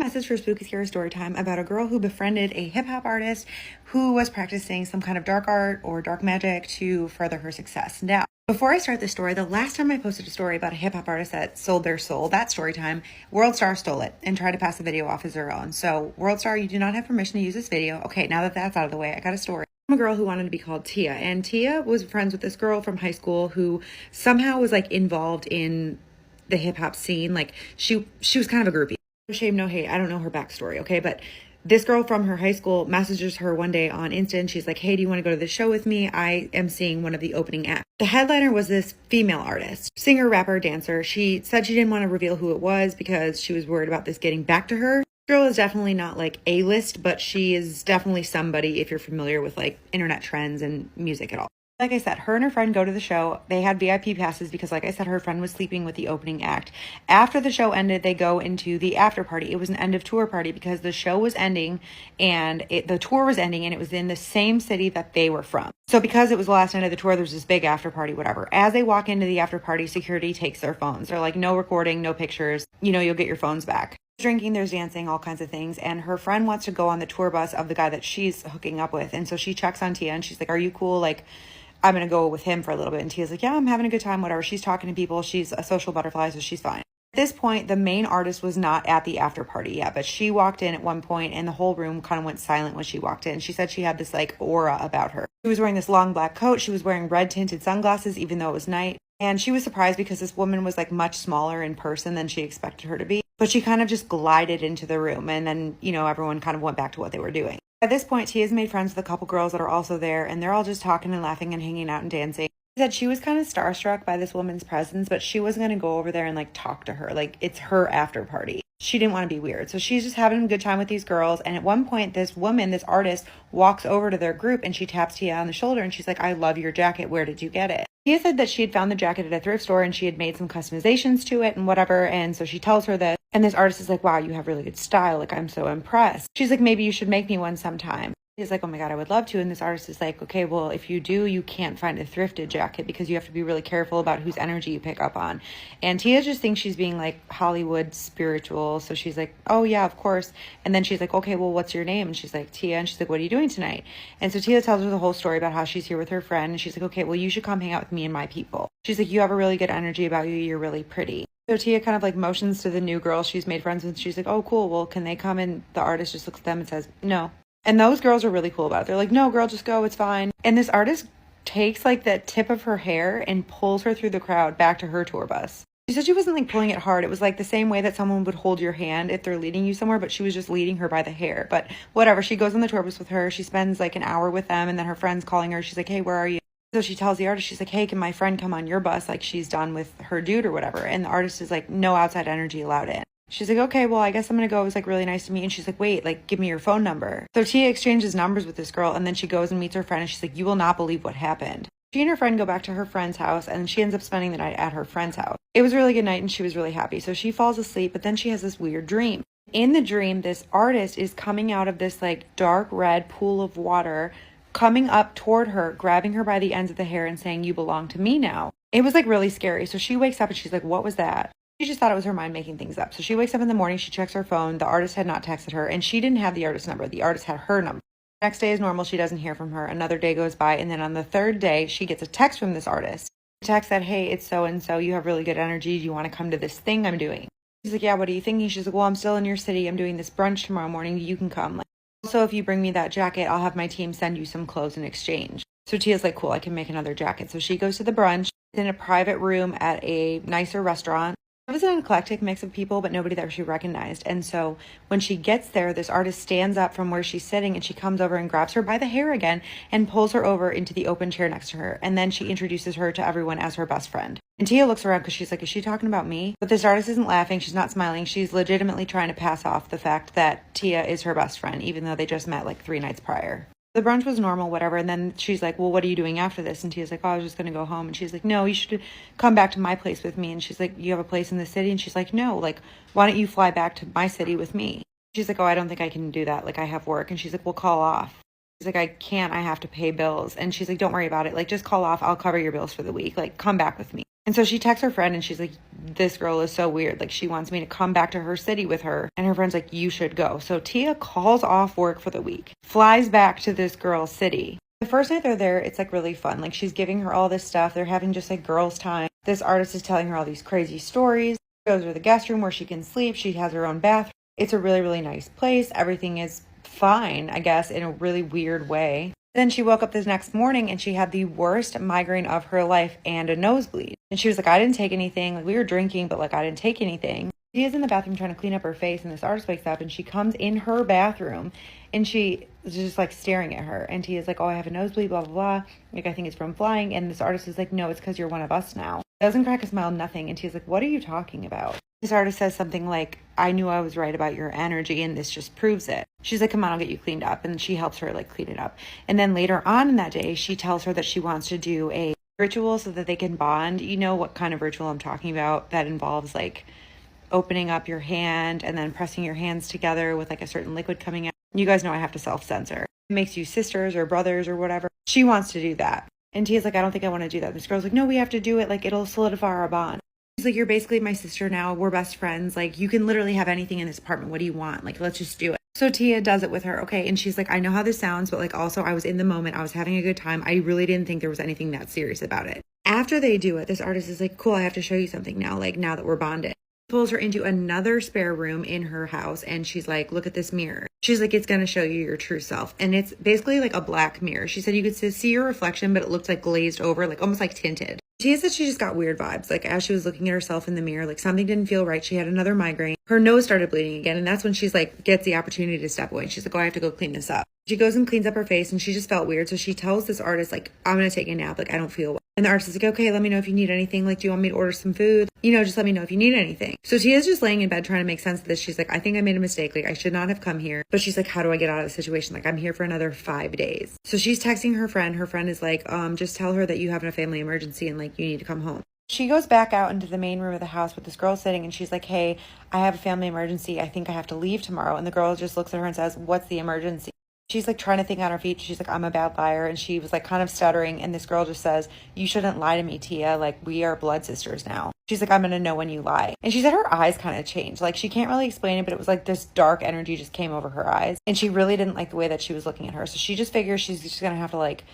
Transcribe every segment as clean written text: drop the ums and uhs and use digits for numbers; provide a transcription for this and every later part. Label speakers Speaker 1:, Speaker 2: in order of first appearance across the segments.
Speaker 1: Message for spooky scary story time about a girl who befriended a hip-hop artist who was practicing some kind of dark art or dark magic to further her success. Now, before I start this story, the last time I posted a story about a hip-hop artist that sold their soul, that story time, Worldstar stole it and tried to pass the video off as their own. So Worldstar, you do not have permission to use this video. Okay, now that that's out of the way, I got a story. I'm a girl who wanted to be called Tia, and Tia was friends with this girl from high school who somehow was like involved in the hip-hop scene. Like she was kind of a groupie. No shame, no hate. I don't know her backstory, okay? But this girl from her high school messages her one day on Insta, and she's like, hey, do you want to go to the show with me? I am seeing one of the opening acts. The headliner was this female artist, singer, rapper, dancer. She said she didn't want to reveal who it was because she was worried about this getting back to her. This girl is definitely not like A-list, but she is definitely somebody if you're familiar with like internet trends and music at all. Like I said, her and her friend go to the show. They had VIP passes because, like I said, her friend was sleeping with the opening act. After the show ended, they go into the after party. It was an end of tour party because the show was ending and the tour was ending, and it was in the same city that they were from. So because it was the last night of the tour, there's this big after party, whatever. As they walk into the after party, security takes their phones. They're like, no recording, no pictures. You know, you'll get your phones back. Drinking, there's dancing, all kinds of things, and her friend wants to go on the tour bus of the guy that she's hooking up with, and so she checks on Tia and she's like, are you cool? Like, I'm going to go with him for a little bit. And Tia's like, yeah, I'm having a good time, whatever. She's talking to people. She's a social butterfly, so she's fine. At this point, the main artist was not at the after party yet, but she walked in at one point and the whole room kind of went silent when she walked in. She said she had this like aura about her. She was wearing this long black coat. She was wearing red tinted sunglasses, even though it was night. And she was surprised because this woman was like much smaller in person than she expected her to be. But she kind of just glided into the room, and then, you know, everyone kind of went back to what they were doing. At this point, Tia's made friends with a couple girls that are also there, and they're all just talking and laughing and hanging out and dancing. She said she was kind of starstruck by this woman's presence, but she wasn't going to go over there and like talk to her. Like, it's her after party. She didn't want to be weird. So she's just having a good time with these girls. And at one point, this woman, this artist, walks over to their group and she taps Tia on the shoulder and she's like, I love your jacket. Where did you get it? Tia said that she had found the jacket at a thrift store and she had made some customizations to it and whatever. And so she tells her this. And this artist is like, wow, you have really good style. Like, I'm so impressed. She's like, maybe you should make me one sometime. He's like, oh my God, I would love to. And this artist is like, okay, well, if you do, you can't find a thrifted jacket because you have to be really careful about whose energy you pick up on. And Tia just thinks she's being like Hollywood spiritual. So she's like, oh yeah, of course. And then she's like, okay, well, what's your name? And she's like, Tia. And she's like, what are you doing tonight? And so Tia tells her the whole story about how she's here with her friend. And she's like, okay, well, you should come hang out with me and my people. She's like, you have a really good energy about you. You're really pretty. So Tia kind of like motions to the new girl she's made friends with. She's like, oh, cool. Well, can they come? And the artist just looks at them and says, no. And those girls are really cool about it. They're like, no, girl, just go. It's fine. And this artist takes like the tip of her hair and pulls her through the crowd back to her tour bus. She said she wasn't like pulling it hard. It was like the same way that someone would hold your hand if they're leading you somewhere, but she was just leading her by the hair. But whatever. She goes on the tour bus with her. She spends like an hour with them, and then her friend's calling her. She's like, hey, where are you? So she tells the artist, she's like, hey, can my friend come on your bus? Like, she's done with her dude or whatever. And the artist is like, no outside energy allowed in. She's like, okay, well, I guess I'm going to go. It was like really nice to meet. And she's like, wait, like, give me your phone number. So Tia exchanges numbers with this girl, and then she goes and meets her friend, and she's like, you will not believe what happened. She and her friend go back to her friend's house, and she ends up spending the night at her friend's house. It was a really good night, and she was really happy. So she falls asleep, but then she has this weird dream. In the dream, this artist is coming out of this like dark red pool of water, coming up toward her, grabbing her by the ends of the hair and saying, you belong to me now. It was like really scary. So she wakes up and she's like, what was that? She just thought it was her mind making things up. So she wakes up in the morning, she checks her phone. The artist had not texted her, and she didn't have the artist's number. The artist had her number. Next day is normal. She doesn't hear from her. Another day goes by, and then on the third day, she gets a text from this artist. The text said, hey, it's so-and-so. You have really good energy. Do you want to come to this thing I'm doing? She's like, yeah, what are you thinking? She's like, well, I'm still in your city. I'm doing this brunch tomorrow morning. You can come. Like, also, if you bring me that jacket, I'll have my team send you some clothes in exchange. So Tia's like, cool, I can make another jacket. So she goes to the brunch in a private room at a nicer restaurant. It was an eclectic mix of people, but nobody that she recognized. And so when she gets there, this artist stands up from where she's sitting, and she comes over and grabs her by the hair again and pulls her over into the open chair next to her. And then she introduces her to everyone as her best friend. And Tia looks around because she's like, is she talking about me? But this artist isn't laughing. She's not smiling. She's legitimately trying to pass off the fact that Tia is her best friend, even though they just met like 3 nights prior. The brunch was normal, whatever. And then she's like, well, what are you doing after this? And Tia's like, oh, I was just going to go home. And she's like, no, you should come back to my place with me. And she's like, you have a place in the city? And she's like, no, like, why don't you fly back to my city with me? She's like, oh, I don't think I can do that. Like, I have work. And she's like, well, call off. She's like, I can't. I have to pay bills. And she's like, don't worry about it. Like, just call off. I'll cover your bills for the week. Like, come back with me. And so she texts her friend and she's like, this girl is so weird. Like, she wants me to come back to her city with her. And her friend's like, you should go. So Tia calls off work for the week, flies back to this girl's city. The first night they're there, it's like really fun. Like, she's giving her all this stuff. They're having just like girls' time. This artist is telling her all these crazy stories. She goes to the guest room where she can sleep. She has her own bathroom. It's a really, really nice place. Everything is fine, I guess, in a really weird way. Then she woke up this next morning and she had the worst migraine of her life and a nosebleed. And she was like, I didn't take anything. Like, we were drinking, but like, I didn't take anything. She is in the bathroom trying to clean up her face, and this artist wakes up and she comes in her bathroom and she is just like staring at her. And Tia's like, oh, I have a nosebleed, blah, blah, blah. Like, I think it's from flying. And this artist is like, no, it's because you're one of us now. Doesn't crack a smile, nothing. And Tia's like, what are you talking about? This artist says something like, I knew I was right about your energy and this just proves it. She's like, come on, I'll get you cleaned up. And she helps her like clean it up. And then later on in that day, she tells her that she wants to do a ritual so that they can bond. You know what kind of ritual I'm talking about, that involves like opening up your hand and then pressing your hands together with like a certain liquid coming out. You guys know I have to self-censor. It makes you sisters or brothers or whatever. She wants to do that. And Tia's like, I don't think I want to do that. This girl's like, no, we have to do it. Like, it'll solidify our bond. She's like, you're basically my sister now. We're best friends. Like, you can literally have anything in this apartment. What do you want? Like, let's just do it. So Tia does it with her. Okay. And she's like, I know how this sounds, but like, also I was in the moment. I was having a good time. I really didn't think there was anything that serious about it. After they do it, this artist is like, cool, I have to show you something now. Like, now that we're bonded. Pulls her into another spare room in her house. And she's like, look at this mirror. She's like, it's going to show you your true self. And it's basically like a black mirror. She said you could see your reflection, but it looked like glazed over, like almost like tinted. She said she just got weird vibes. Like, as she was looking at herself in the mirror, like something didn't feel right. She had another migraine. Her nose started bleeding again. And that's when she's like, gets the opportunity to step away. She's like, oh, I have to go clean this up. She goes and cleans up her face and she just felt weird. So she tells this artist, like, I'm going to take a nap. Like, I don't feel well. And the artist is like, okay, let me know if you need anything. Like, do you want me to order some food? You know, just let me know if you need anything. So Tia's just laying in bed trying to make sense of this. She's like, I think I made a mistake. Like, I should not have come here. But she's like, how do I get out of the situation? Like, I'm here for another 5 days. So she's texting her friend. Her friend is like, just tell her that you have a family emergency and like, you need to come home. She goes back out into the main room of the house with this girl sitting and she's like, hey, I have a family emergency. I think I have to leave tomorrow. And the girl just looks at her and says, what's the emergency? She's like trying to think on her feet. She's like, I'm a bad liar. And she was like kind of stuttering. And this girl just says, you shouldn't lie to me, Tia. Like, we are blood sisters now. She's like, I'm going to know when you lie. And she said her eyes kind of changed. Like, she can't really explain it, but it was like this dark energy just came over her eyes. And she really didn't like the way that she was looking at her. So she just figures she's just going to have to like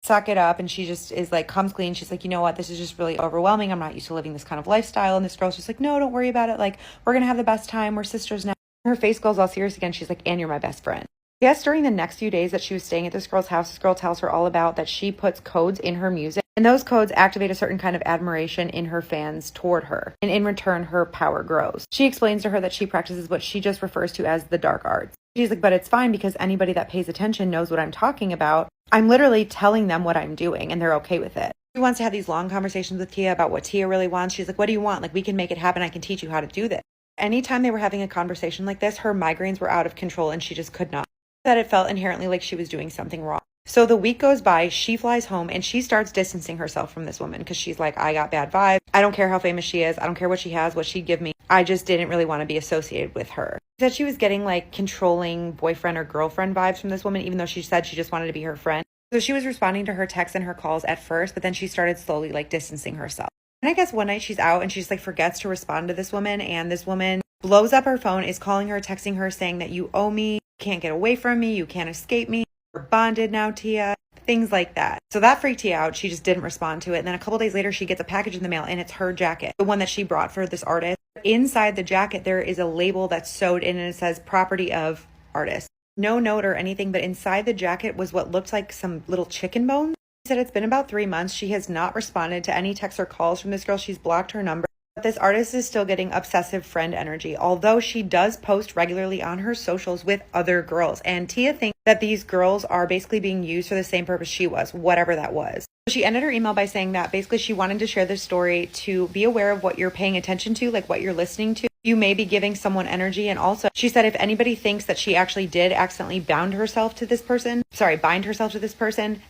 Speaker 1: suck it up. And she just is like, comes clean. She's like, you know what? This is just really overwhelming. I'm not used to living this kind of lifestyle. And this girl's just like, no, don't worry about it. Like, we're going to have the best time. We're sisters now. Her face goes all serious again. She's like, and you're my best friend. Yes, during the next few days that she was staying at this girl's house, this girl tells her all about that she puts codes in her music. And those codes activate a certain kind of admiration in her fans toward her. And in return, her power grows. She explains to her that she practices what she just refers to as the dark arts. She's like, but it's fine because anybody that pays attention knows what I'm talking about. I'm literally telling them what I'm doing and they're okay with it. She wants to have these long conversations with Tia about what Tia really wants. She's like, what do you want? Like, we can make it happen. I can teach you how to do this. Anytime they were having a conversation like this, her migraines were out of control and she just could not. That it felt inherently like she was doing something wrong. So the week goes by, she flies home and she starts distancing herself from this woman because she's like, I got bad vibes. I don't care how famous she is. I don't care what she has, what she'd give me. I just didn't really want to be associated with her. She said she was getting like controlling boyfriend or girlfriend vibes from this woman, even though she said she just wanted to be her friend. So she was responding to her texts and her calls at first, but then she started slowly like distancing herself. And I guess one night she's out and she's like forgets to respond to this woman, and this woman blows up her phone, is calling her, texting her, saying that you owe me, you can't get away from me, you can't escape me, we're bonded now, Tia, things like that. So that freaked Tia out. She just didn't respond to it. And then a couple days later, she gets a package in the mail and it's her jacket, the one that she brought for this artist. Inside the jacket, there is a label that's sewed in and it says property of artist. No note or anything, but inside the jacket was what looked like some little chicken bones. She said it's been about 3 months. She has not responded to any texts or calls from this girl. She's blocked her number. But this artist is still getting obsessive friend energy, although she does post regularly on her socials with other girls. And Tia thinks that these girls are basically being used for the same purpose she was, whatever that was. She ended her email by saying that basically she wanted to share this story to be aware of what you're paying attention to, like what you're listening to. You may be giving someone energy. And also she said if anybody thinks that she actually did accidentally bind herself to this person,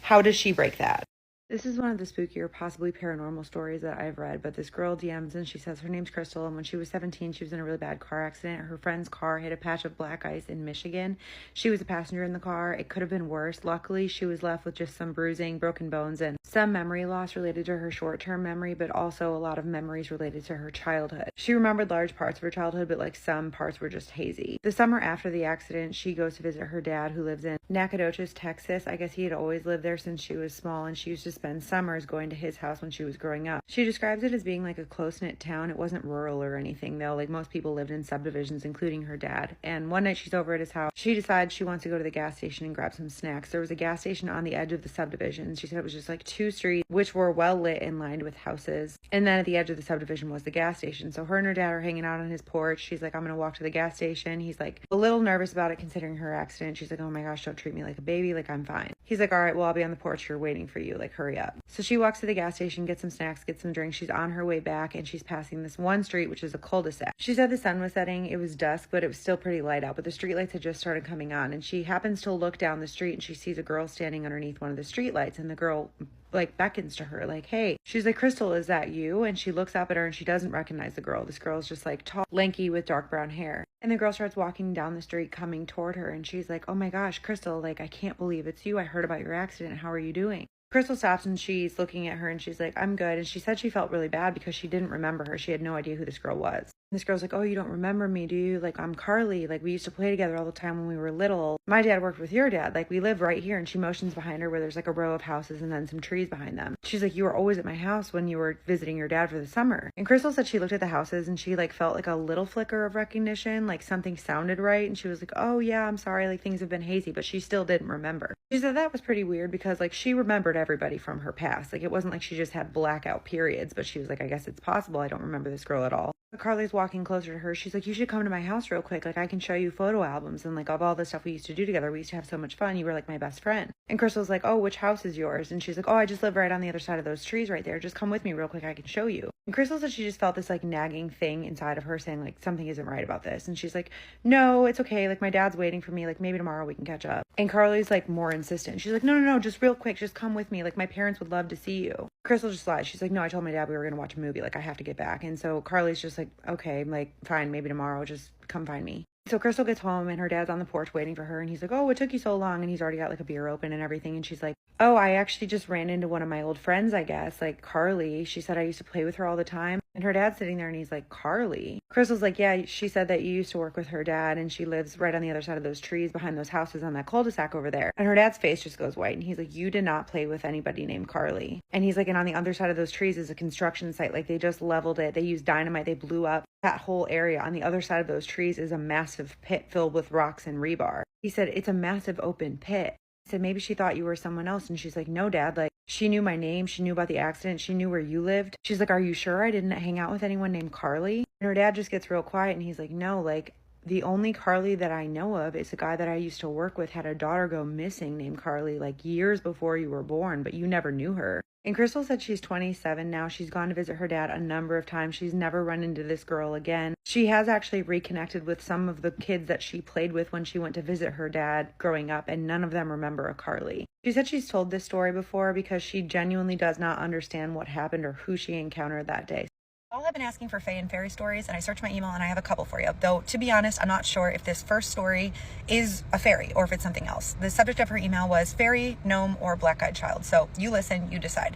Speaker 1: how does she break that? This is one of the spookier, possibly paranormal stories that I've read, but this girl DMs and she says her name's Crystal, and when she was 17, she was in a really bad car accident. Her friend's car hit a patch of black ice in Michigan. She was a passenger in the car. It could have been worse. Luckily, she was left with just some bruising, broken bones, and some memory loss related to her short-term memory, but also a lot of memories related to her childhood. She remembered large parts of her childhood, but like some parts were just hazy. The summer after the accident, she goes to visit her dad, who lives in Nacogdoches, Texas. I guess he had always lived there since she was small, and she used to spend summers going to his house when she was growing up. She describes it as being like a close-knit town. It wasn't rural or anything though. Like most people lived in subdivisions, including her dad. And one night she's over at his house. She decides she wants to go to the gas station and grab some snacks. There was a gas station on the edge of the subdivision. She said it was just like two streets, which were well lit and lined with houses. And then at the edge of the subdivision was the gas station. So her and her dad are hanging out on his porch. She's like, I'm going to walk to the gas station. He's like a little nervous about it considering her accident. She's like, oh my gosh, don't treat me like a baby. Like, I'm fine. He's like, all right, well, I'll be on the porch here waiting for you. Like, hurry up. So she walks to the gas station, gets some snacks, gets some drinks. She's on her way back and she's passing this one street, which is a cul-de-sac. She said the sun was setting. It was dusk, but it was still pretty light out, but the streetlights had just started coming on, and she happens to look down the street and she sees a girl standing underneath one of the streetlights, and the girl like beckons to her like, hey. She's like, Crystal, is that you? And she looks up at her and she doesn't recognize the girl. This girl's just like tall, lanky with dark brown hair. And the girl starts walking down the street coming toward her, and she's like, oh my gosh, Crystal, like, I can't believe it's you. I heard about your accident. How are you doing? Crystal stops and she's looking at her and she's like, I'm good. And she said she felt really bad because she didn't remember her. She had no idea who this girl was. And this girl's like, oh, you don't remember me, do you? Like, I'm Carly. Like, we used to play together all the time when we were little. My dad worked with your dad. Like, we live right here. And she motions behind her where there's like a row of houses and then some trees behind them. She's like, you were always at my house when you were visiting your dad for the summer. And Crystal said she looked at the houses and she like felt like a little flicker of recognition, like something sounded right. And she was like, oh yeah, I'm sorry. Like, things have been hazy, but she still didn't remember. She said that was pretty weird because like she remembered everybody from her past. Like, it wasn't like she just had blackout periods, but she was like, I guess it's possible. I don't remember this girl at all. But Carly's walking closer to her. She's like, you should come to my house real quick. Like, I can show you photo albums and like of all the stuff we used to do together. We used to have so much fun. You were like my best friend. And Crystal's like, oh, which house is yours? And she's like, oh, I just live right on the other side of those trees right there. Just come with me real quick. I can show you. And Crystal said she just felt this like nagging thing inside of her saying like something isn't right about this. And she's like, no, it's okay. Like, my dad's waiting for me. Like, maybe tomorrow we can catch up. And Carly's like more insistent. She's like, no, just real quick. Just come with me. Like, my parents would love to see you. Crystal just lied. She's like, no, I told my dad we were going to watch a movie. Like, I have to get back. And so Carly's just like, okay, like, fine, maybe tomorrow, just come find me. So Crystal gets home and her dad's on the porch waiting for her. And he's like, oh, what took you so long? And he's already got like a beer open and everything. And she's like, oh, I actually just ran into one of my old friends, I guess, like Carly. She said I used to play with her all the time. And her dad's sitting there and he's like, Carly? Crystal's like, yeah, she said that you used to work with her dad and she lives right on the other side of those trees behind those houses on that cul-de-sac over there. And her dad's face just goes white and he's like, you did not play with anybody named Carly. And he's like, and on the other side of those trees is a construction site. Like, they just leveled it. They used dynamite. They blew up that whole area. On the other side of those trees is a massive pit filled with rocks and rebar. He said, it's a massive open pit. He said, maybe she thought you were someone else. And she's like, no, Dad. Like, she knew my name. She knew about the accident. She knew where you lived. She's like, are you sure I didn't hang out with anyone named Carly? And her dad just gets real quiet and he's like, no, like, the only Carly that I know of is a guy that I used to work with, had a daughter go missing named Carly like years before you were born, but you never knew her. And Crystal said she's 27 now. She's gone to visit her dad a number of times. She's never run into this girl again. She has actually reconnected with some of the kids that she played with when she went to visit her dad growing up, and none of them remember a Carly. She said she's told this story before because she genuinely does not understand what happened or who she encountered that day.
Speaker 2: Y'all have been asking for fae and fairy stories, and I searched my email and I have a couple for you. Though, to be honest, I'm not sure if this first story is a fairy or if it's something else. The subject of her email was fairy, gnome, or black-eyed child. So you listen, you decide.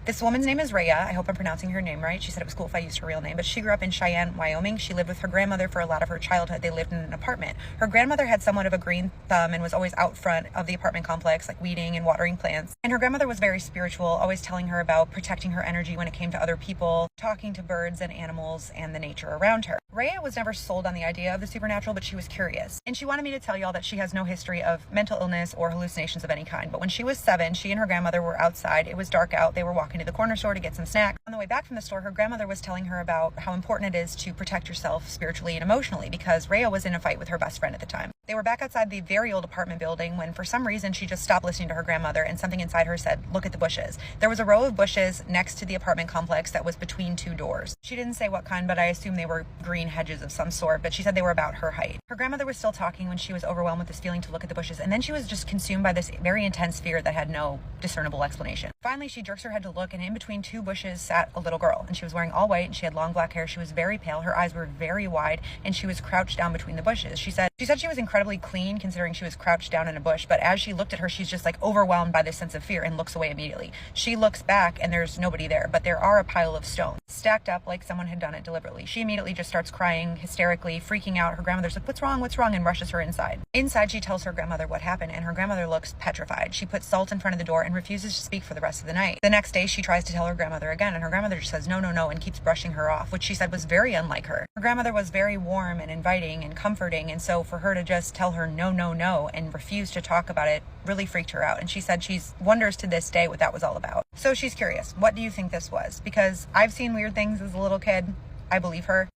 Speaker 2: This woman's name is Rhea. I hope I'm pronouncing her name right. She said it was cool if I used her real name, but she grew up in Cheyenne, Wyoming. She lived with her grandmother for a lot of her childhood. They lived in an apartment. Her grandmother had somewhat of a green thumb and was always out front of the apartment complex, like weeding and watering plants. And her grandmother was very spiritual, always telling her about protecting her energy when it came to other people, talking to birds and animals and the nature around her. Rhea was never sold on the idea of the supernatural, but she was curious. And she wanted me to tell y'all that she has no history of mental illness or hallucinations of any kind. But when she was 7, she and her grandmother were outside. It was dark out. They were walking to the corner store to get some snacks. On the way back from the store, her grandmother was telling her about how important it is to protect yourself spiritually and emotionally because Rhea was in a fight with her best friend at the time. They were back outside the very old apartment building when for some reason she just stopped listening to her grandmother and something inside her said, look at the bushes. There was a row of bushes next to the apartment complex that was between two doors. She didn't say what kind, but I assume they were green hedges of some sort, but she said they were about her height. Her grandmother was still talking when she was overwhelmed with this feeling to look at the bushes, and then she was just consumed by this very intense fear that had no discernible explanation. Finally, she jerks her head to look, and in between two bushes sat a little girl, and she was wearing all white, and she had long black hair. She was very pale, her eyes were very wide, and she was crouched down between the bushes. She said she was incredibly clean considering she was crouched down in a bush, but as she looked at her, she's just like overwhelmed by this sense of fear and looks away immediately. She looks back and there's nobody there, but there are a pile of stones stacked up like someone had done it deliberately. She immediately just starts crying hysterically, freaking out. Her grandmother's like, what's wrong, and rushes her inside. Inside, she tells her grandmother what happened, and her grandmother looks petrified. She puts salt in front of the door and refuses to speak for the rest of the night. The next day, she tries to tell her grandmother again, and her grandmother just says no, and keeps brushing her off, which she said was very unlike her. Her grandmother was very warm and inviting and comforting, and so for her to just tell her no and refuse to talk about it really freaked her out. And she said she wonders to this day what that was all about. So she's curious. What do you think this was? Because I've seen weird things as a little kid. I believe her.